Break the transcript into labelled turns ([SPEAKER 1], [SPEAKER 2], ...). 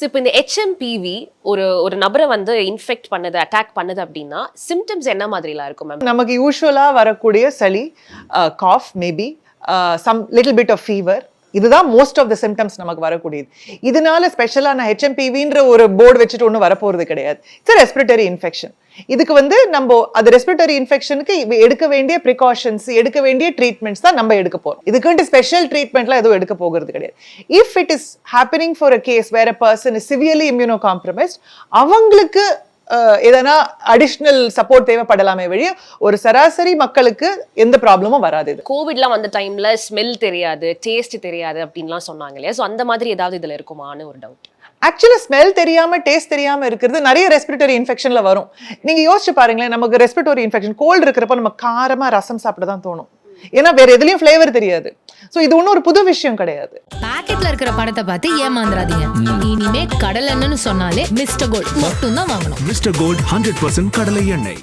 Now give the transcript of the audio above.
[SPEAKER 1] So இப்போ இந்த HMPV ஒரு நபரை வந்து இன்ஃபெக்ட் பண்ணுது, அட்டாக் பண்ணுது அப்படின்னா சிம்டம்ஸ் என்ன மாதிரிலாம் இருக்கும் மேம்?
[SPEAKER 2] நமக்கு யூஸ்வலா வரக்கூடிய சளி, cough, maybe some little bit of fever, இதுதான் மோஸ்ட் ஆஃப் த சிம்டம்ஸ் நமக்கு வரக்கூடியது. இதனால ஸ்பெஷலா நான் ஹெச்எம்பிவின்ற ஒரு போர்டு வச்சுட்டு ஒன்றும் வரப்போறது கிடையாது. It's respiratory infection. இதுக்கு வந்து நம்ம அது ரெஸ்பிரேட்டரி இன்ஃபெக்ஷனுக்கு எடுக்க வேண்டிய ப்ரிகாஷன்ஸ், எடுக்க வேண்டிய ட்ரீட்மெண்ட்ஸ் தான் நம்ம எடுக்க போறோம். இதுக்குன்ட்டு ஸ்பெஷல் ட்ரீட்மெண்ட்லாம் எதுவும் எடுக்க போகிறது கிடையாது. If it is happening for a case where a person is severely immunocompromised, அவங்களுக்கு எதனா அடிஷ்னல் சப்போர்ட் தேவைப்படலாமே வழிய ஒரு சராசரி மக்களுக்கு எந்த ப்ராப்ளமும் வராது.
[SPEAKER 1] கோவிட்லாம் வந்த டைம்ல ஸ்மெல் தெரியாது, டேஸ்ட் தெரியாது அப்படின்லாம் சொன்னாங்க இல்லையா? ஸோ அந்த மாதிரி ஏதாவது இதுல இருக்குமான்னு ஒரு டவுட்.
[SPEAKER 2] ஆக்சுவலா ஸ்மெல் தெரியாம, டேஸ்ட் தெரியாம இருக்கிறது நிறைய ரெஸ்பிரேட்டரி இன்ஃபெக்ஷன்ல வரும். நீங்க யோசிச்சு பாருங்களேன், நமக்கு ரெஸ்பிரேட்டரி இன்ஃபெக்ஷன் கோல்டு இருக்கிறப்ப நம்ம காரமா ரசம் சாப்பிட தான் தோணும். ஏன்னா வேற எதுலயும் ஃபிளேவர் தெரியாது. சோ இது ஒன்னும் ஒரு புது விஷயம் கிடையாது.
[SPEAKER 3] பாக்கெட்ல இருக்கிற படத்தை பார்த்து ஏமாந்துறாதீங்க. இனிமே கடலை எண்ணெய்னு சொன்னாலே மிஸ்டர் கோல்ட் மட்டும் தான் வாங்கணும்.
[SPEAKER 4] மிஸ்டர் கோல்ட் 100% கடலை எண்ணெய்.